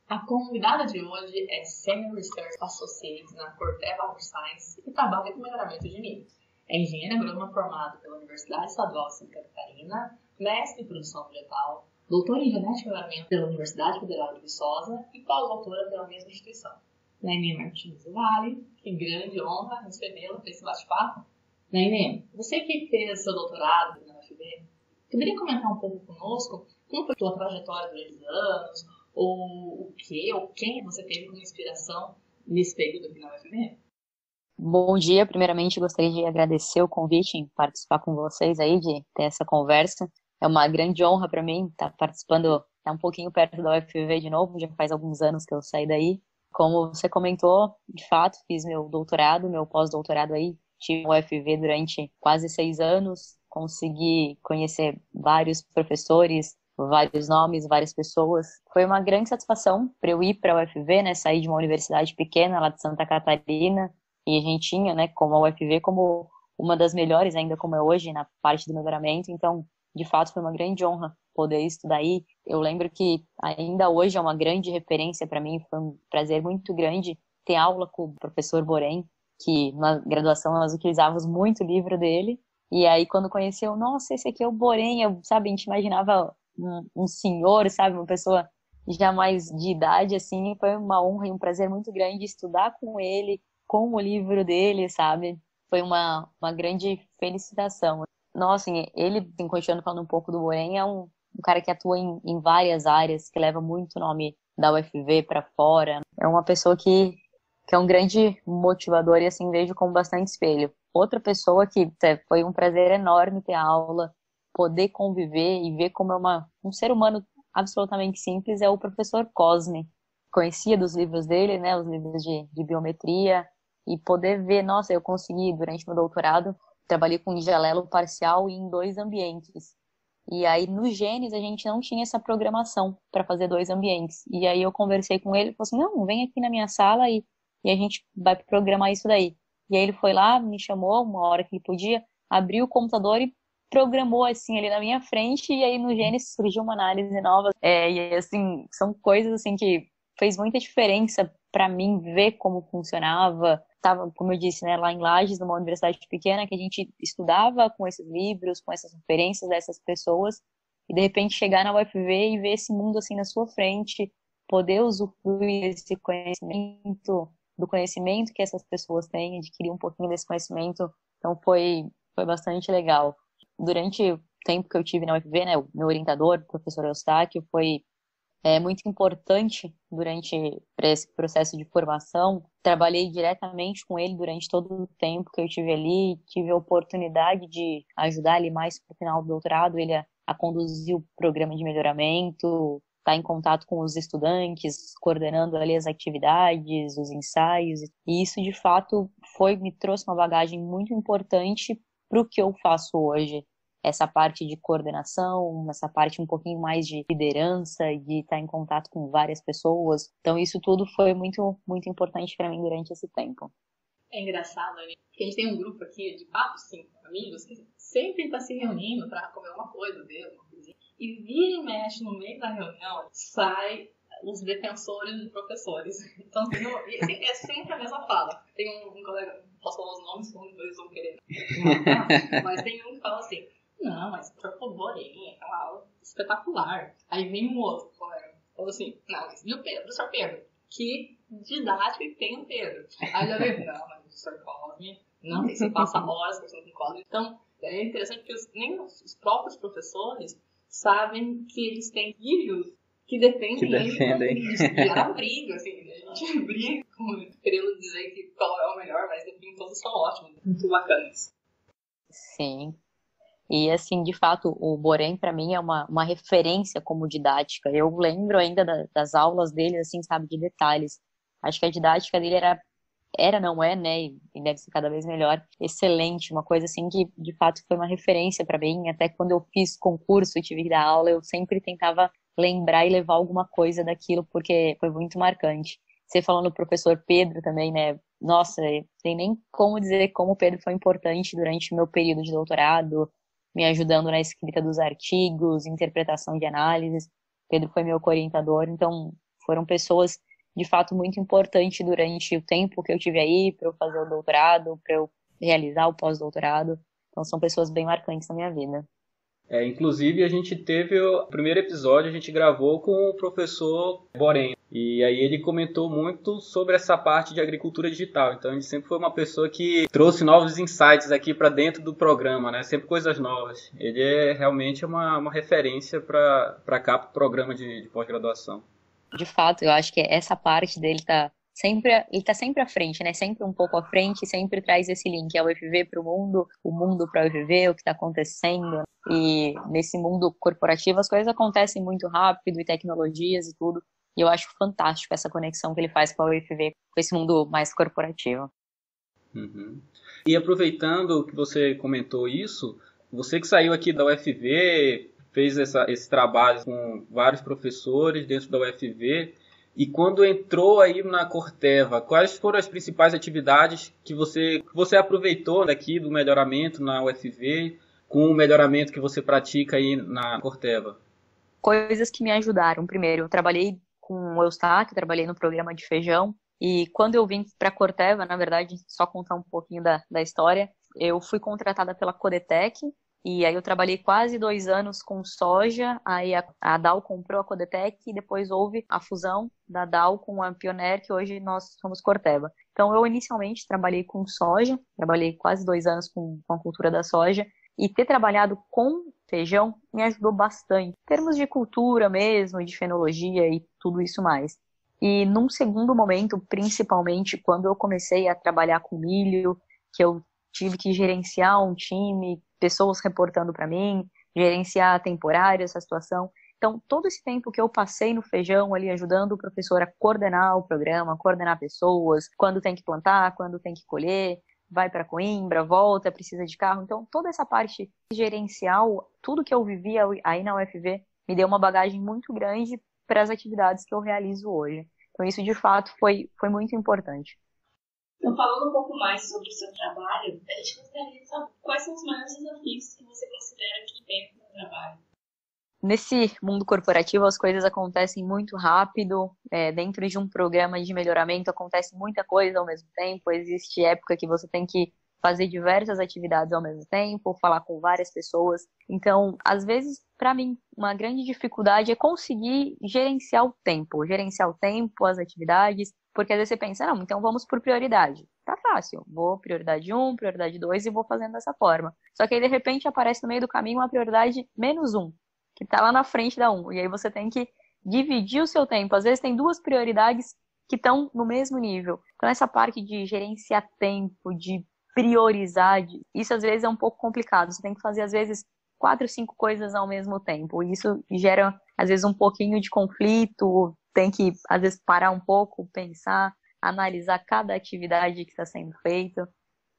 A convidada de hoje é Senior Research Associate na Corteva Agriscience e trabalha com melhoramento de milho. É engenheira agrônoma formada pela Universidade Estadual de Santa Catarina, mestre em produção vegetal, doutora em genética e melhoramento pela Universidade Federal de Viçosa e pós-doutora pela mesma instituição. Naime Martins Vale, que grande honra recebê-la para esse bate-papo. Naime, você que fez seu doutorado na UFV, poderia comentar um pouco conosco como foi a sua trajetória durante os anos, ou o que, ou quem você teve como inspiração nesse período aqui na UFV? Bom dia, primeiramente gostaria de agradecer o convite em participar com vocês aí, de ter essa conversa. É uma grande honra para mim estar participando, estar um pouquinho perto da UFV de novo, já faz alguns anos que eu saí daí. Como você comentou, de fato, fiz meu doutorado, meu pós-doutorado aí, tive o UFV durante quase 6 anos, consegui conhecer vários professores, vários nomes, várias pessoas. Foi uma grande satisfação para eu ir para a UFV, né, sair de uma universidade pequena lá de Santa Catarina, e a gente tinha, né, como a UFV, como uma das melhores, ainda como é hoje, na parte do melhoramento. Então, de fato, foi uma grande honra poder estudar aí. Eu lembro que ainda hoje é uma grande referência para mim, foi um prazer muito grande ter aula com o professor Borém, que na graduação nós utilizávamos muito o livro dele. E aí, quando conheceu, nossa, esse aqui é o Borém, eu, sabe, a gente imaginava um senhor, sabe, uma pessoa já mais de idade, assim, foi uma honra e um prazer muito grande estudar com ele, com o livro dele, sabe? Foi uma grande felicitação. Nossa, assim, ele, assim, continuando falando um pouco do Borém, é um cara que atua em várias áreas, que leva muito o nome da UFV para fora. É uma pessoa que é um grande motivador e, assim, vejo como bastante espelho. Outra pessoa que foi um prazer enorme ter aula, poder conviver e ver como é um ser humano absolutamente simples é o professor Cosme. Conhecia dos livros dele, né, os livros de biometria, e poder ver, nossa, eu consegui, durante meu doutorado, trabalhei com Jalelo parcial e em 2 ambientes. E aí, no Genes, a gente não tinha essa programação para fazer 2 ambientes. E aí eu conversei com ele e falou assim, não, vem aqui na minha sala e a gente vai programar isso daí. E aí ele foi lá, me chamou, uma hora que ele podia, abriu o computador e programou assim ali na minha frente, e aí no Genes surgiu uma análise nova. E assim, são coisas assim que fez muita diferença para mim ver como funcionava. Tava, como eu disse, né, lá em Lages, numa universidade pequena, que a gente estudava com esses livros, com essas referências dessas pessoas, e de repente chegar na UFV e ver esse mundo assim na sua frente, poder usufruir desse conhecimento, do conhecimento que essas pessoas têm, adquirir um pouquinho desse conhecimento. Então foi bastante legal. Durante o tempo que eu tive na UFV, né, o meu orientador, o professor Eustáquio, foi muito importante durante esse processo de formação. Trabalhei diretamente com ele durante todo o tempo que eu tive ali, tive a oportunidade de ajudar ele mais para o final do doutorado, ele a conduzir o programa de melhoramento, estar em contato com os estudantes, coordenando ali as atividades, os ensaios, e isso de fato me trouxe uma bagagem muito importante para o que eu faço hoje, essa parte de coordenação, essa parte um pouquinho mais de liderança e de estar em contato com várias pessoas. Então isso tudo foi muito, muito importante para mim durante esse tempo. É engraçado, né? Porque a gente tem um grupo aqui de 4, 5 amigos que sempre está se reunindo para comer uma coisa, ver uma coisinha. E vira e mexe no meio da reunião, sai os defensores de professores. Então, é sempre a mesma fala. Tem um colega, posso falar os nomes, como eles vão querer matar, mas tem um que fala assim, não, mas por favor, é uma aula espetacular. Aí vem um outro colega, falou assim, não, mas e o Pedro, o Sr. Pedro? Que didática que tem o Pedro? Aí já veio, não, mas o Sr. Cosme, não, você passa horas conversando com o Cosme. Então, é interessante que nem os próprios professores sabem que eles têm filhos que defendem eles e a briga, assim, a gente briga querendo dizer que qual é o melhor, mas enfim, todos são ótimos, muito bacanas. Sim. E, assim, de fato, o Borém, para mim, é uma referência como didática. Eu lembro ainda das aulas dele, assim, sabe, de detalhes. Acho que a didática dele não é, né, e deve ser cada vez melhor, excelente. Uma coisa, assim, que, de fato, foi uma referência para mim. Até quando eu fiz concurso e tive que dar aula, eu sempre tentava lembrar e levar alguma coisa daquilo, porque foi muito marcante. Você falando do professor Pedro também, né, nossa, tem nem como dizer como o Pedro foi importante durante o meu período de doutorado, me ajudando na escrita dos artigos, interpretação de análises. Pedro foi meu orientador, então Foram pessoas, de fato, muito importantes durante o tempo que eu tive aí, para eu fazer o doutorado, para eu realizar o pós-doutorado. Então, são pessoas bem marcantes na minha vida. Inclusive, a gente teve o primeiro episódio, a gente gravou com o professor Borém. E aí ele comentou muito sobre essa parte de agricultura digital. Então, ele sempre foi uma pessoa que trouxe novos insights aqui para dentro do programa, né? Sempre coisas novas. Ele é realmente uma referência para cá, para o programa de pós-graduação. De fato, eu acho que essa parte dele ele tá sempre à frente, né? Sempre um pouco à frente, sempre traz esse link, é o UFV para o mundo para o UFV, o que está acontecendo. E nesse mundo corporativo as coisas acontecem muito rápido, e tecnologias e tudo. E eu acho fantástico essa conexão que ele faz com a UFV, com esse mundo mais corporativo. Uhum. E aproveitando que você comentou isso, você que saiu aqui da UFV, fez esse trabalho com vários professores dentro da UFV, e quando entrou aí na Corteva, quais foram as principais atividades que você aproveitou daqui do melhoramento na UFV, com o melhoramento que você pratica aí na Corteva? Coisas que me ajudaram. Primeiro, eu trabalhei com o Eustáquio, trabalhei no programa de feijão, e quando eu vim para a Corteva, na verdade, só contar um pouquinho da história, eu fui contratada pela Codetec, e aí eu trabalhei quase 2 anos com soja, aí a Dow comprou a Codetec e depois houve a fusão da Dow com a Pioneer, que hoje nós somos Corteva. Então eu inicialmente trabalhei com soja, trabalhei quase 2 anos com a cultura da soja, e ter trabalhado com feijão me ajudou bastante, em termos de cultura mesmo, de fenologia e tudo isso mais. E num segundo momento, principalmente quando eu comecei a trabalhar com milho, que eu tive que gerenciar um time, pessoas reportando para mim, gerenciar temporário essa situação. Então, todo esse tempo que eu passei no feijão ali, ajudando o professor a coordenar o programa, coordenar pessoas, quando tem que plantar, quando tem que colher, vai para Coimbra, volta, precisa de carro. Então, toda essa parte gerencial, tudo que eu vivia aí na UFV, me deu uma bagagem muito grande para as atividades que eu realizo hoje. Então, isso, de fato, foi muito importante. Então, falando um pouco mais sobre o seu trabalho, a gente gostaria de saber quais são os maiores desafios que você considera que tem no trabalho. Nesse mundo corporativo, as coisas acontecem muito rápido. Dentro de um programa de melhoramento, acontece muita coisa ao mesmo tempo. Existe época que você tem que fazer diversas atividades ao mesmo tempo, falar com várias pessoas. Então, às vezes, para mim, uma grande dificuldade é conseguir gerenciar o tempo, as atividades, porque às vezes você pensa, não, então vamos por prioridade. Tá fácil, vou prioridade 1, prioridade 2 e vou fazendo dessa forma. Só que aí, de repente, aparece no meio do caminho uma prioridade -1, que tá lá na frente da 1. E aí você tem que dividir o seu tempo. Às vezes tem 2 prioridades que estão no mesmo nível. Então, essa parte de gerenciar tempo, de priorizar, isso às vezes é um pouco complicado. Você tem que fazer, às vezes, 4, 5 coisas ao mesmo tempo. E isso gera, às vezes, um pouquinho de conflito. Tem que, às vezes, parar um pouco, pensar, analisar cada atividade que está sendo feita,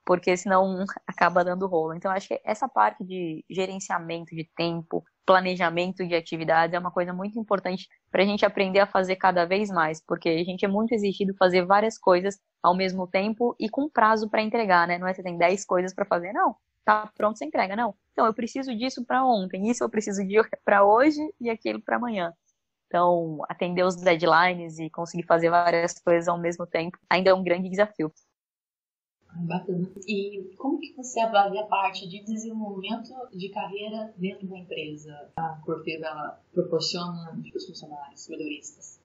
porque senão acaba dando rolo. Então, acho que essa parte de gerenciamento de tempo, planejamento de atividades é uma coisa muito importante para a gente aprender a fazer cada vez mais, porque a gente é muito exigido fazer várias coisas ao mesmo tempo e com prazo para entregar, né? Não é você tem 10 coisas para fazer, não. Tá pronto, você entrega, não. Então, eu preciso disso para ontem, isso eu preciso de para hoje e aquilo para amanhã. Então, atender os deadlines e conseguir fazer várias coisas ao mesmo tempo ainda é um grande desafio. Bacana. E como que você avalia a parte de desenvolvimento de carreira dentro da empresa? A Corteva, ela proporciona para os funcionários, melhoristas?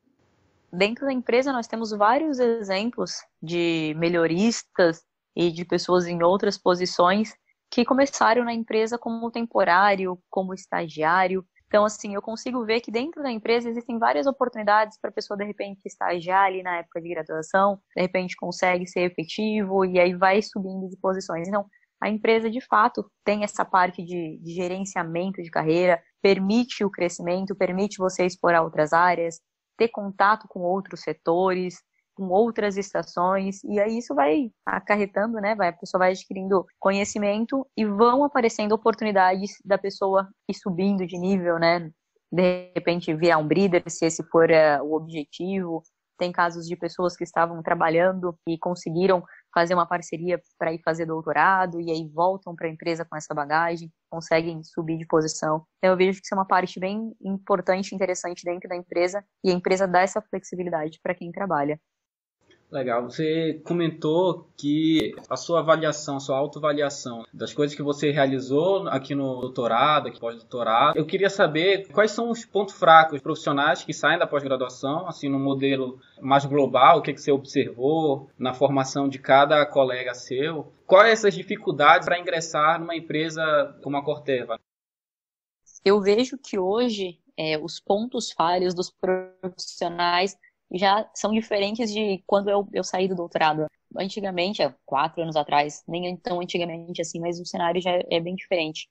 Dentro da empresa, nós temos vários exemplos de melhoristas e de pessoas em outras posições que começaram na empresa como temporário, como estagiário. Então, assim, eu consigo ver que dentro da empresa existem várias oportunidades para a pessoa, de repente, estagiar ali na época de graduação, de repente consegue ser efetivo e aí vai subindo de posições. Então, a empresa, de fato, tem essa parte de gerenciamento de carreira, permite o crescimento, permite você explorar outras áreas, ter contato com outros setores, com outras estações, e aí isso vai acarretando, né? A pessoa vai adquirindo conhecimento e vão aparecendo oportunidades da pessoa ir subindo de nível, né? De repente virar um breeder, se esse for o objetivo. Tem casos de pessoas que estavam trabalhando e conseguiram fazer uma parceria para ir fazer doutorado, e aí voltam para a empresa com essa bagagem, conseguem subir de posição. Então eu vejo que isso é uma parte bem importante e interessante dentro da empresa, e a empresa dá essa flexibilidade para quem trabalha. Legal, você comentou que a sua avaliação, a sua autoavaliação das coisas que você realizou aqui no doutorado, aqui pós-doutorado, eu queria saber quais são os pontos fracos profissionais que saem da pós-graduação, assim, no modelo mais global, o que você observou na formação de cada colega seu, quais essas dificuldades para ingressar numa empresa como a Corteva? Eu vejo que hoje os pontos falhos dos profissionais já são diferentes de quando eu saí do doutorado. Antigamente, há 4 anos atrás, nem tão antigamente assim, mas o cenário já é bem diferente.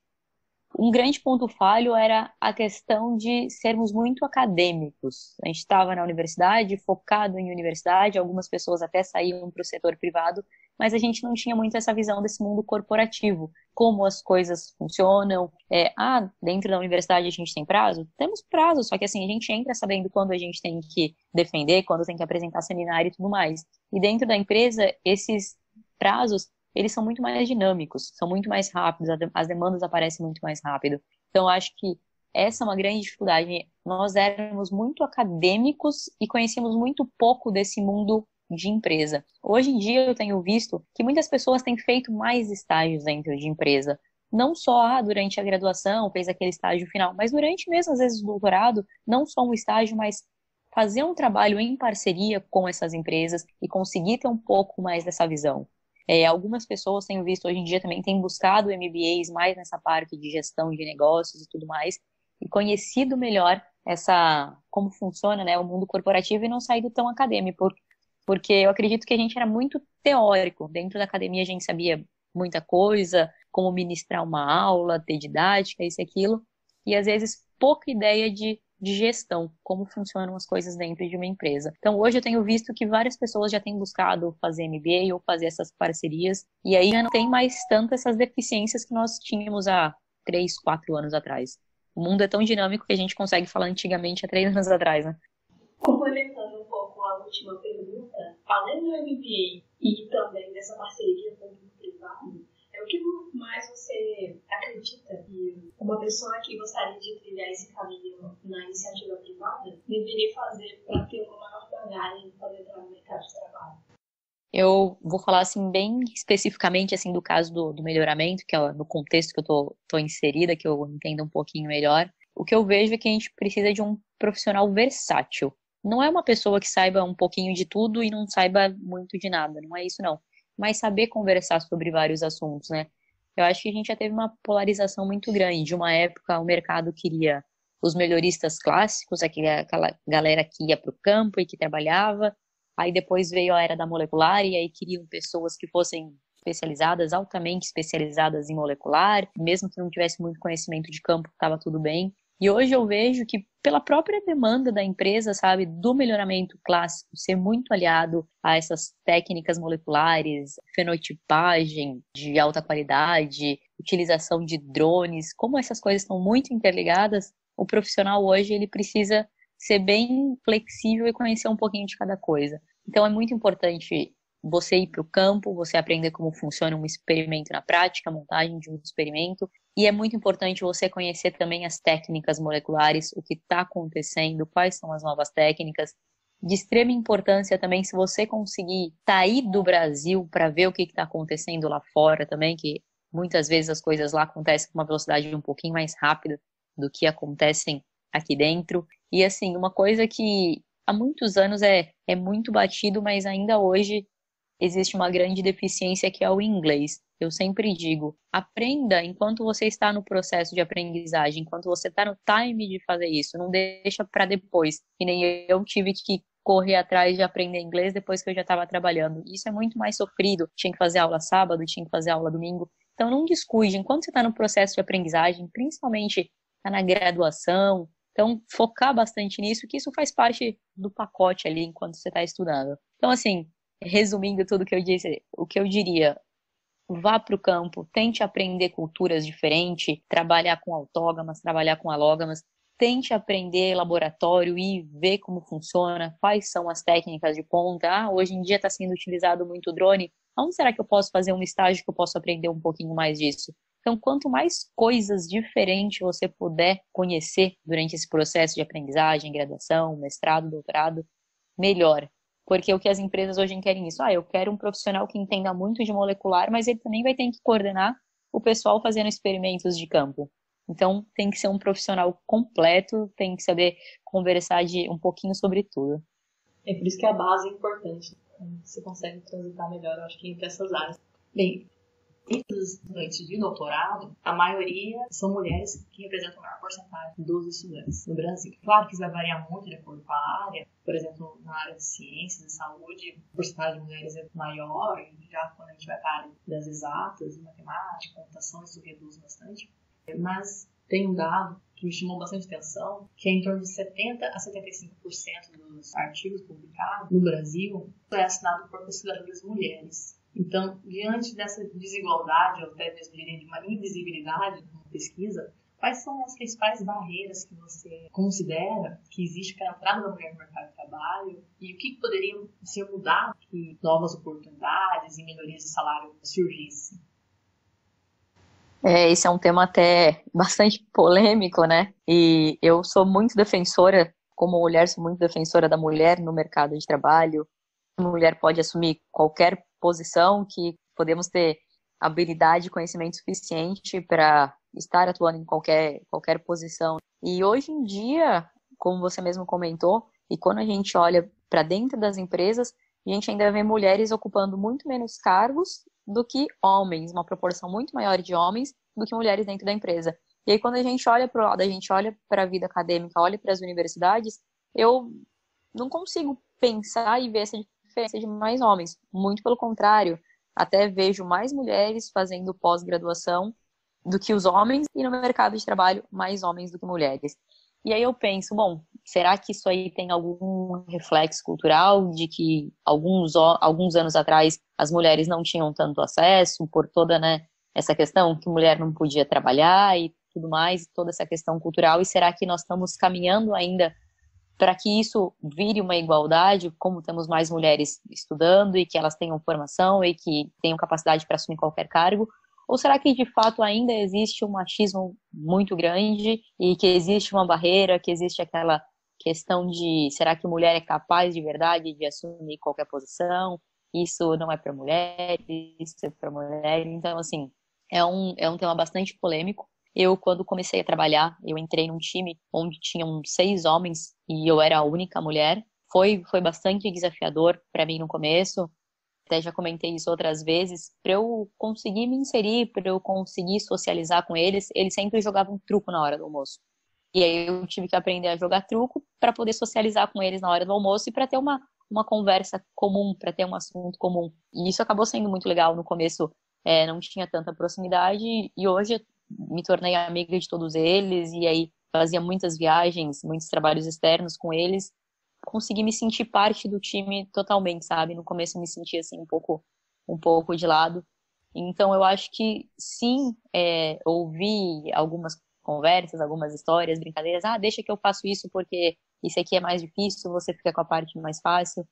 Um grande ponto falho era a questão de sermos muito acadêmicos. A gente estava na universidade, focado em universidade, algumas pessoas até saíam para o setor privado, mas a gente não tinha muito essa visão desse mundo corporativo, como as coisas funcionam. Dentro da universidade a gente tem prazo? Temos prazo, só que assim, a gente entra sabendo quando a gente tem que defender, quando tem que apresentar seminário e tudo mais. E dentro da empresa, esses prazos eles são muito mais dinâmicos, são muito mais rápidos, as demandas aparecem muito mais rápido. Então, eu acho que essa é uma grande dificuldade. Nós éramos muito acadêmicos e conhecíamos muito pouco desse mundo de empresa. Hoje em dia, eu tenho visto que muitas pessoas têm feito mais estágios dentro de empresa. Não só durante a graduação, fez aquele estágio final, mas durante mesmo, às vezes, o doutorado, não só um estágio, mas fazer um trabalho em parceria com essas empresas e conseguir ter um pouco mais dessa visão. Algumas pessoas tenho visto hoje em dia também têm buscado MBAs mais nessa parte de gestão de negócios e tudo mais, e conhecido melhor como funciona, né, o mundo corporativo e não saído tão acadêmico, porque eu acredito que a gente era muito teórico. Dentro da academia a gente sabia muita coisa, como ministrar uma aula, ter didática, isso e aquilo, e às vezes pouca ideia de gestão, como funcionam as coisas dentro de uma empresa. Então, hoje eu tenho visto que várias pessoas já têm buscado fazer MBA ou fazer essas parcerias, e aí já não tem mais tanto essas deficiências que nós tínhamos há 3, 4 anos atrás. O mundo é tão dinâmico que a gente consegue falar antigamente há 3 anos atrás, né? Complementando um pouco a última pergunta, além do MBA e também dessa parceria público-privado, o que mais você acredita que uma pessoa que gostaria de trilhar esse caminho na iniciativa privada deveria fazer para ter uma maior bagagem para entrar no mercado de trabalho? Eu vou falar assim bem especificamente assim do caso do melhoramento, que é no contexto que eu tô inserida, que eu entendo um pouquinho melhor. O que eu vejo é que a gente precisa de um profissional versátil. Não é uma pessoa que saiba um pouquinho de tudo e não saiba muito de nada, não é isso não. Mas saber conversar sobre vários assuntos, né? Eu acho que a gente já teve uma polarização muito grande. Uma época o mercado queria os melhoristas clássicos, aquela galera que ia para o campo e que trabalhava. Aí depois veio a era da molecular e aí queriam pessoas que fossem especializadas, altamente especializadas em molecular. Mesmo que não tivesse muito conhecimento de campo, estava tudo bem. E hoje eu vejo que pela própria demanda da empresa, sabe, do melhoramento clássico, ser muito aliado a essas técnicas moleculares, fenotipagem de alta qualidade, utilização de drones, como essas coisas estão muito interligadas, o profissional hoje ele precisa ser bem flexível e conhecer um pouquinho de cada coisa. Então é muito importante você ir para o campo, você aprender como funciona um experimento na prática, a montagem de um experimento. E é muito importante você conhecer também as técnicas moleculares, o que está acontecendo, quais são as novas técnicas. De extrema importância também, se você conseguir sair do Brasil para ver o que está acontecendo lá fora também, que muitas vezes as coisas lá acontecem com uma velocidade um pouquinho mais rápida do que acontecem aqui dentro. E assim, uma coisa que há muitos anos é muito batido, mas ainda hoje existe uma grande deficiência que é o inglês. Eu sempre digo, aprenda enquanto você está no processo de aprendizagem, enquanto você está no time de fazer isso, não deixa para depois. Que nem eu tive que correr atrás de aprender inglês depois que eu já estava trabalhando. Isso é muito mais sofrido. Tinha que fazer aula sábado, tinha que fazer aula domingo. Então não descuide, enquanto você está no processo de aprendizagem, principalmente está na graduação, então focar bastante nisso, que isso faz parte do pacote ali enquanto você está estudando. Então assim, resumindo tudo que eu disse, o que eu diria, vá para o campo, tente aprender culturas diferentes, trabalhar com autógamas, trabalhar com alógamas, tente aprender laboratório e ver como funciona, quais são as técnicas de ponta. Hoje em dia está sendo utilizado muito drone. Onde será que eu posso fazer um estágio que eu posso aprender um pouquinho mais disso? Então, quanto mais coisas diferentes você puder conhecer durante esse processo de aprendizagem, graduação, mestrado, doutorado, melhor. Porque o que as empresas hoje querem isso. Eu quero um profissional que entenda muito de molecular, mas ele também vai ter que coordenar o pessoal fazendo experimentos de campo. Então, tem que ser um profissional completo, tem que saber conversar um pouquinho sobre tudo. É por isso que a base é importante. Você consegue transitar melhor, eu acho que entre essas áreas. Bem, entre os estudantes de doutorado, a maioria são mulheres que representam a maior porcentagem dos estudantes no Brasil. Claro que isso vai variar muito de acordo com a área. Por exemplo, na área de ciências e saúde, a porcentagem de mulheres é maior. Já quando a gente vai para a área das exatas, matemática, computação, isso reduz bastante. Mas tem um dado que me chamou bastante atenção, que é em torno de 70% a 75% dos artigos publicados no Brasil é assinado por pesquisadoras mulheres. Então, diante dessa desigualdade, ou até mesmo diria de uma invisibilidade na pesquisa, quais são as principais barreiras que você considera que existe para a entrada da mulher no mercado de trabalho e o que poderia ser mudado que novas oportunidades e melhorias de salário surgissem? Esse é um tema até bastante polêmico, né? E eu sou muito defensora, como mulher, sou muito defensora da mulher no mercado de trabalho. A mulher pode assumir qualquer posição, que podemos ter habilidade e conhecimento suficiente para estar atuando em qualquer posição. E hoje em dia, como você mesmo comentou, e quando a gente olha para dentro das empresas, a gente ainda vê mulheres ocupando muito menos cargos do que homens, uma proporção muito maior de homens do que mulheres dentro da empresa. E aí, quando a gente olha para o lado, a gente olha para a vida acadêmica, olha para as universidades, eu não consigo pensar e ver essa diferença de mais homens. Muito pelo contrário, até vejo mais mulheres fazendo pós-graduação do que os homens e no mercado de trabalho mais homens do que mulheres. E aí eu penso, bom, será que isso aí tem algum reflexo cultural de que alguns anos atrás as mulheres não tinham tanto acesso por toda, né, essa questão que mulher não podia trabalhar e tudo mais, toda essa questão cultural, e será que nós estamos caminhando ainda para que isso vire uma igualdade, como temos mais mulheres estudando e que elas tenham formação e que tenham capacidade para assumir qualquer cargo? Ou será que, de fato, ainda existe um machismo muito grande e que existe uma barreira, que existe aquela questão de será que mulher é capaz de verdade de assumir qualquer posição? Isso não é para mulher, isso é para mulher. Então, assim, é um tema bastante polêmico. Eu, quando comecei a trabalhar, eu entrei num time onde tinham 6 homens e eu era a única mulher. Foi bastante desafiador para mim no começo. Até já comentei isso outras vezes, para eu conseguir me inserir, para eu conseguir socializar com eles, eles sempre jogavam truco na hora do almoço. E aí eu tive que aprender a jogar truco para poder socializar com eles na hora do almoço e para ter uma conversa comum, para ter um assunto comum. E isso acabou sendo muito legal. No começo não tinha tanta proximidade e hoje me tornei amiga de todos eles e aí fazia muitas viagens, muitos trabalhos externos com eles. Consegui me sentir parte do time totalmente, sabe? No começo eu me sentia assim um pouco de lado. Então eu acho que sim, ouvi algumas conversas, algumas histórias, brincadeiras. Deixa que eu faço isso porque isso aqui é mais difícil, você fica com a parte mais fácil.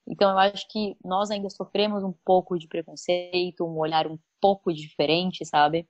Então eu acho que nós ainda sofremos um pouco de preconceito, um olhar um pouco diferente, sabe?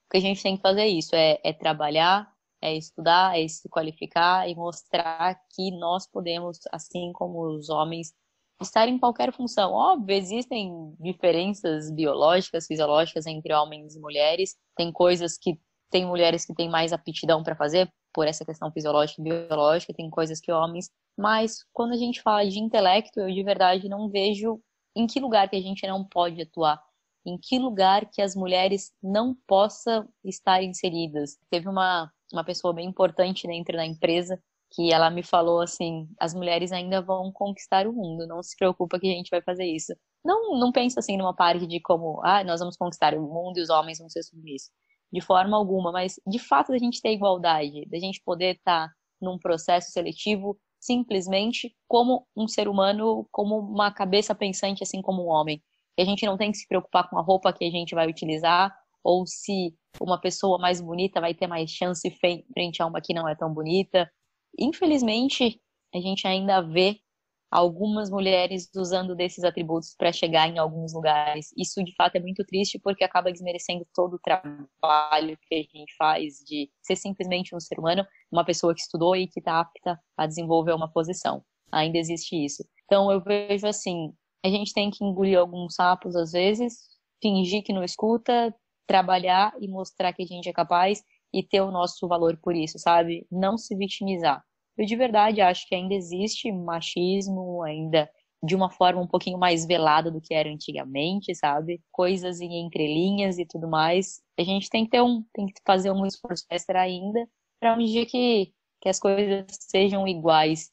O que a gente tem que fazer isso, é trabalhar, é estudar, é se qualificar e mostrar que nós podemos, assim como os homens, estar em qualquer função. Óbvio, existem diferenças biológicas, fisiológicas entre homens e mulheres. Tem coisas que tem mulheres que têm mais aptidão para fazer, por essa questão fisiológica e biológica, tem coisas que homens. Mas quando a gente fala de intelecto, eu de verdade não vejo em que lugar que a gente não pode atuar. Em que lugar que as mulheres não possam estar inseridas. Teve uma pessoa bem importante dentro da empresa que ela me falou assim, as mulheres ainda vão conquistar o mundo, não se preocupa que a gente vai fazer isso. Não pensa assim numa parte de como, nós vamos conquistar o mundo e os homens vão ser submissos. De forma alguma, mas de fato a gente ter igualdade, da gente poder estar num processo seletivo simplesmente como um ser humano, como uma cabeça pensante assim como um homem. Que a gente não tem que se preocupar com a roupa que a gente vai utilizar ou se uma pessoa mais bonita vai ter mais chance frente a uma que não é tão bonita. Infelizmente, a gente ainda vê algumas mulheres usando desses atributos para chegar em alguns lugares. Isso, de fato, é muito triste porque acaba desmerecendo todo o trabalho que a gente faz de ser simplesmente um ser humano, uma pessoa que estudou e que está apta a desenvolver uma posição. Ainda existe isso. Então, eu vejo assim, a gente tem que engolir alguns sapos às vezes, fingir que não escuta, trabalhar e mostrar que a gente é capaz e ter o nosso valor por isso, sabe? Não se vitimizar. Eu de verdade acho que ainda existe machismo, ainda de uma forma um pouquinho mais velada do que era antigamente, sabe? Coisas em entrelinhas e tudo mais. A gente tem que fazer um esforço extra ainda para um dia que as coisas sejam iguais.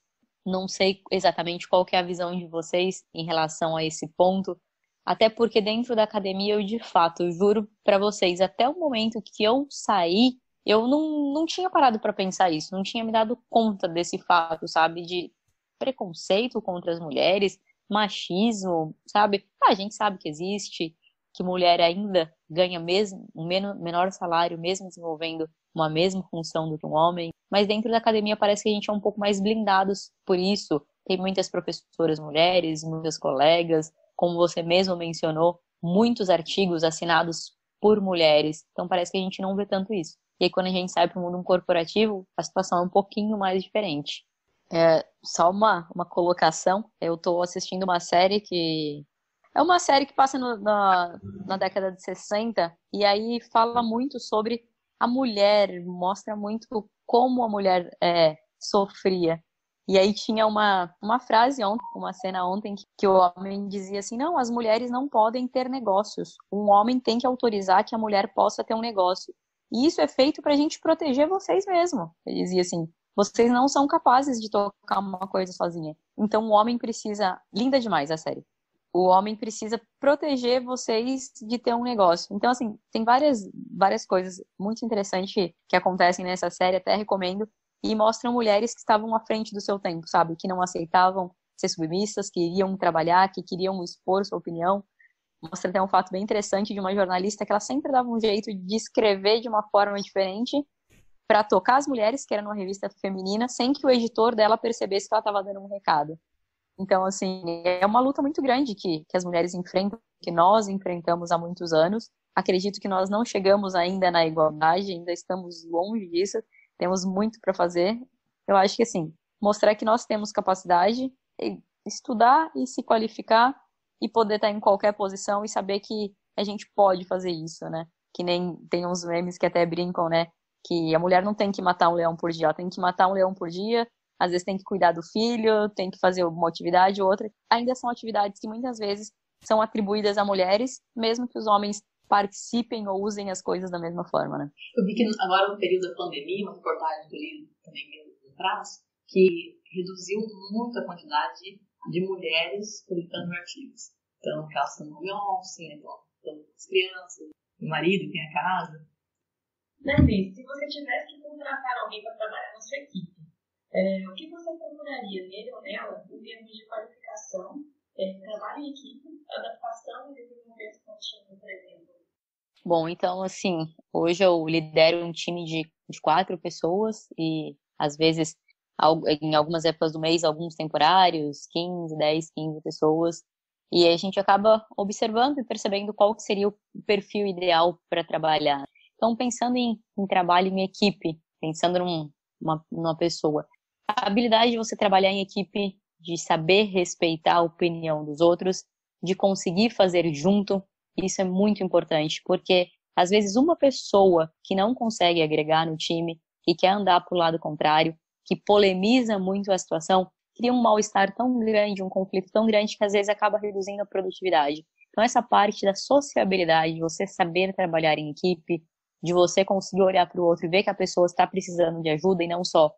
Não sei exatamente qual que é a visão de vocês em relação a esse ponto, até porque dentro da academia eu de fato juro para vocês, até o momento que eu saí, eu não tinha parado para pensar isso, não tinha me dado conta desse fato, sabe, de preconceito contra as mulheres, machismo, sabe? A gente sabe que existe, que mulher ainda ganha mesmo um menor salário, mesmo desenvolvendo uma mesma função do que um homem, mas dentro da academia parece que a gente é um pouco mais blindados por isso. Tem muitas professoras mulheres, muitas colegas, como você mesmo mencionou, muitos artigos assinados por mulheres, então parece que a gente não vê tanto isso. E aí quando a gente sai para o mundo corporativo, a situação é um pouquinho mais diferente. Só uma colocação, eu estou assistindo uma série que... É uma série que passa na década de 60, e aí fala muito sobre a mulher, mostra muito como a mulher sofria. E aí tinha uma frase ontem, uma cena ontem, que o homem dizia assim, não, as mulheres não podem ter negócios. Um homem tem que autorizar que a mulher possa ter um negócio. E isso é feito para a gente proteger vocês mesmo. Ele dizia assim, vocês não são capazes de tocar uma coisa sozinha. Então o homem precisa... Linda demais a série. O homem precisa proteger vocês de ter um negócio. Então, assim, tem várias coisas muito interessantes que acontecem nessa série, até recomendo, e mostram mulheres que estavam à frente do seu tempo, sabe? Que não aceitavam ser submissas, que iriam trabalhar, que queriam expor sua opinião. Mostra até um fato bem interessante de uma jornalista que ela sempre dava um jeito de escrever de uma forma diferente para tocar as mulheres, que era numa revista feminina, sem que o editor dela percebesse que ela estava dando um recado. Então, assim, é uma luta muito grande que as mulheres enfrentam, que nós enfrentamos há muitos anos. Acredito que nós não chegamos ainda na igualdade, ainda estamos longe disso, temos muito para fazer. Eu acho que, assim, mostrar que nós temos capacidade, estudar e se qualificar e poder estar em qualquer posição e saber que a gente pode fazer isso, né? Que nem tem uns memes que até brincam, né? Que a mulher não tem que matar um leão por dia, ela tem que matar um leão por dia. Às vezes tem que cuidar do filho, tem que fazer uma atividade ou outra. Ainda são atividades que muitas vezes são atribuídas a mulheres, mesmo que os homens participem ou usem as coisas da mesma forma, né? Eu vi que agora no período da pandemia, uma reportagem que eu li também atrás, que reduziu muito a quantidade de mulheres publicando artigos. Então, que elas estão no home office, né? Estão com as crianças, o marido tem a casa. Nancy, se você tivesse que contratar alguém para trabalhar na sua equipe, o que você procuraria nele ou nela em termos de qualificação, trabalho em equipe, adaptação e desenvolvimento contínuo, por exemplo? Bom, então, assim, hoje eu lidero um time de 4 pessoas e, às vezes, em algumas épocas do mês, alguns temporários, 10, 15 pessoas. E a gente acaba observando e percebendo qual que seria o perfil ideal para trabalhar. Então, pensando em trabalho em equipe, pensando numa pessoa, a habilidade de você trabalhar em equipe, de saber respeitar a opinião dos outros, de conseguir fazer junto, isso é muito importante, porque às vezes uma pessoa que não consegue agregar no time, que quer andar para o lado contrário, que polemiza muito a situação, cria um mal-estar tão grande, um conflito tão grande que às vezes acaba reduzindo a produtividade. Então essa parte da sociabilidade, de você saber trabalhar em equipe, de você conseguir olhar para o outro e ver que a pessoa está precisando de ajuda e não só,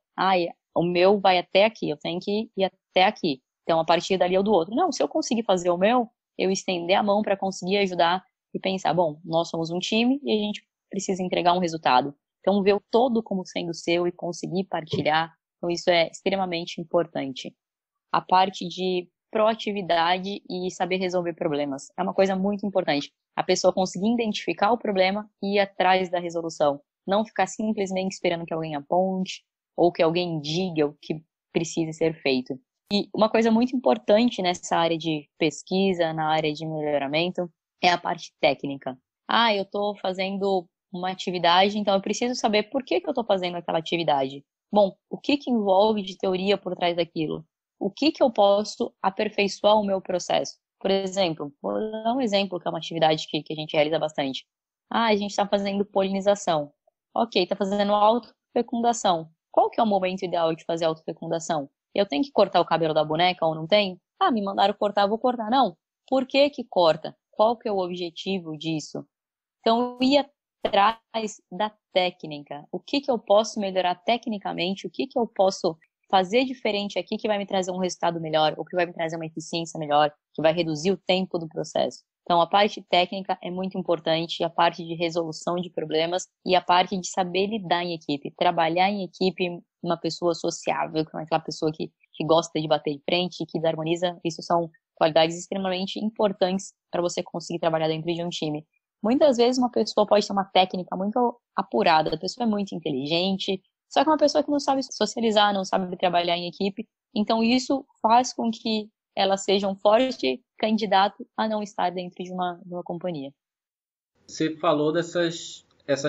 o meu vai até aqui, eu tenho que ir até aqui. Então, a partir dali é o do outro. Não, se eu conseguir fazer o meu, eu estender a mão para conseguir ajudar e pensar, bom, nós somos um time e a gente precisa entregar um resultado. Então, ver o todo como sendo seu e conseguir partilhar, então isso é extremamente importante. A parte de proatividade e saber resolver problemas é uma coisa muito importante. A pessoa conseguir identificar o problema e ir atrás da resolução. Não ficar simplesmente esperando que alguém aponte ou que alguém diga o que precisa ser feito. E uma coisa muito importante nessa área de pesquisa, na área de melhoramento, é a parte técnica. Eu estou fazendo uma atividade, então eu preciso saber por que eu estou fazendo aquela atividade. Bom, o que envolve de teoria por trás daquilo? O que eu posso aperfeiçoar o meu processo? Por exemplo, vou dar um exemplo que é uma atividade que a gente realiza bastante. A gente está fazendo polinização. Ok, está fazendo autofecundação. Qual que é o momento ideal de fazer autofecundação? Eu tenho que cortar o cabelo da boneca ou não tenho? Me mandaram cortar, vou cortar. Não. Por que corta? Qual que é o objetivo disso? Então, ir atrás da técnica. O que eu posso melhorar tecnicamente? O que eu posso fazer diferente aqui que vai me trazer um resultado melhor, ou que vai me trazer uma eficiência melhor, que vai reduzir o tempo do processo. Então, a parte técnica é muito importante, a parte de resolução de problemas e a parte de saber lidar em equipe. Trabalhar em equipe, uma pessoa sociável, aquela pessoa que gosta de bater de frente, que desarmoniza, isso são qualidades extremamente importantes para você conseguir trabalhar dentro de um time. Muitas vezes uma pessoa pode ter uma técnica muito apurada, a pessoa é muito inteligente, só que é uma pessoa que não sabe socializar, não sabe trabalhar em equipe. Então isso faz com que ela seja um forte candidato a não estar dentro de uma companhia. Você falou essas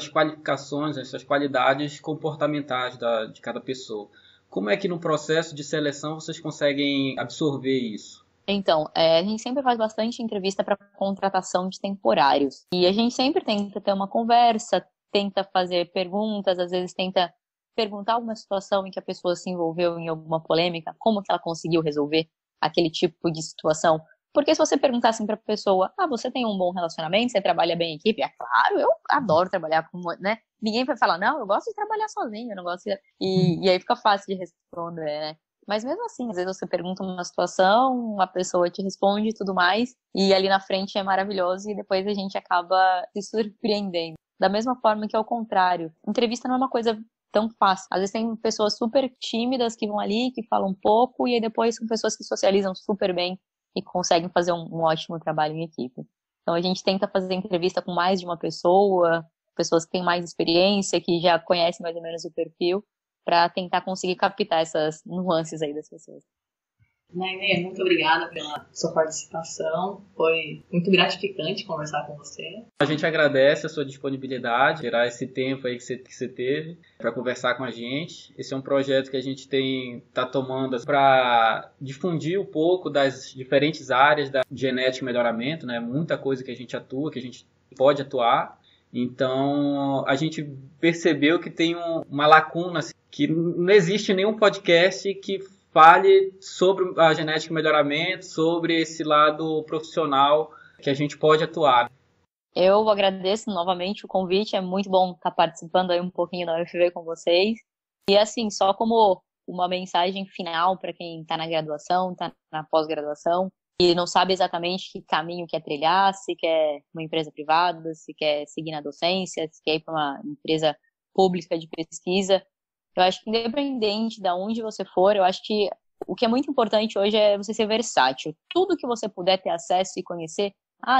qualificações, essas qualidades comportamentais de cada pessoa. Como é que no processo de seleção vocês conseguem absorver isso? Então, a gente sempre faz bastante entrevista para contratação de temporários. E a gente sempre tenta ter uma conversa, tenta fazer perguntas, às vezes tenta perguntar alguma situação em que a pessoa se envolveu em alguma polêmica, como que ela conseguiu resolver aquele tipo de situação. Porque se você perguntar assim para a pessoa, você tem um bom relacionamento, você trabalha bem em equipe? É claro, eu adoro trabalhar com, né? Ninguém vai falar, não, eu gosto de trabalhar sozinho, eu não gosto de... E aí fica fácil de responder, né? Mas mesmo assim, às vezes você pergunta uma situação, a pessoa te responde e tudo mais, e ali na frente é maravilhoso e depois a gente acaba se surpreendendo. Da mesma forma que é o contrário. Entrevista não é uma coisa tão fácil. Às vezes tem pessoas super tímidas que vão ali, que falam um pouco, e aí depois são pessoas que socializam super bem e conseguem fazer um ótimo trabalho em equipe. Então a gente tenta fazer entrevista com mais de uma pessoa, pessoas que têm mais experiência, que já conhecem mais ou menos o perfil, para tentar conseguir captar essas nuances aí das pessoas. Nainê, muito obrigada pela sua participação. Foi muito gratificante conversar com você. A gente agradece a sua disponibilidade, tirar esse tempo aí que você teve para conversar com a gente. Esse é um projeto que a gente está tomando para difundir um pouco das diferentes áreas da genética e melhoramento, né? Muita coisa que a gente atua, que a gente pode atuar. Então, a gente percebeu que tem uma lacuna, que não existe nenhum podcast que fale sobre a genética e melhoramento, sobre esse lado profissional que a gente pode atuar. Eu agradeço novamente o convite, é muito bom estar participando aí um pouquinho da UFV com vocês. E assim, só como uma mensagem final para quem está na graduação, está na pós-graduação, e não sabe exatamente que caminho quer trilhar, se quer uma empresa privada, se quer seguir na docência, se quer ir para uma empresa pública de pesquisa. Eu acho que independente de onde você for, eu acho que o que é muito importante hoje é você ser versátil. Tudo que você puder ter acesso e conhecer.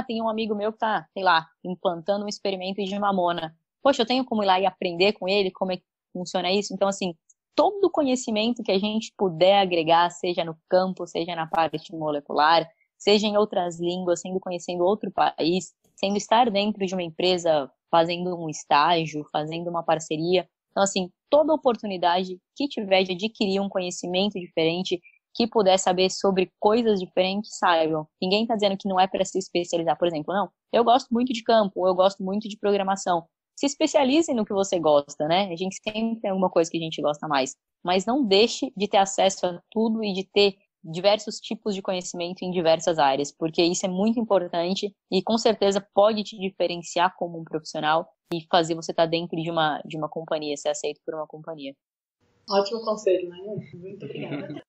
Tem um amigo meu que está, sei lá, implantando um experimento de mamona. Poxa, eu tenho como ir lá e aprender com ele como é que funciona isso? Então, assim, todo o conhecimento que a gente puder agregar, seja no campo, seja na parte molecular, seja em outras línguas, sendo conhecendo outro país, sendo estar dentro de uma empresa, fazendo um estágio, fazendo uma parceria. Então, assim, toda oportunidade que tiver de adquirir um conhecimento diferente, que puder saber sobre coisas diferentes, saibam. Ninguém está dizendo que não é para se especializar. Por exemplo, não, eu gosto muito de campo, ou eu gosto muito de programação. Se especialize no que você gosta, né? A gente sempre tem alguma coisa que a gente gosta mais. Mas não deixe de ter acesso a tudo e de ter diversos tipos de conhecimento em diversas áreas, porque isso é muito importante e com certeza pode te diferenciar como um profissional e fazer você estar dentro de uma companhia, ser aceito por uma companhia. Ótimo conselho, né? Muito obrigada.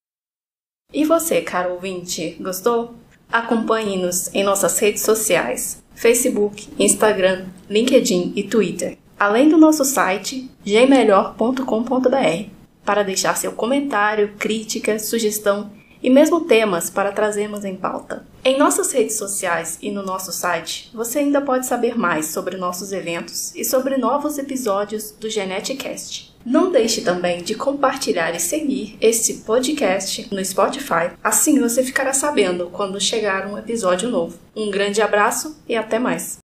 E você, caro ouvinte, gostou? Acompanhe-nos em nossas redes sociais, Facebook, Instagram, LinkedIn e Twitter, além do nosso site gmelhor.com.br, para deixar seu comentário, crítica, sugestão e mesmo temas para trazermos em pauta. Em nossas redes sociais e no nosso site, você ainda pode saber mais sobre nossos eventos e sobre novos episódios do GeneticCast. Não deixe também de compartilhar e seguir este podcast no Spotify, assim você ficará sabendo quando chegar um episódio novo. Um grande abraço e até mais!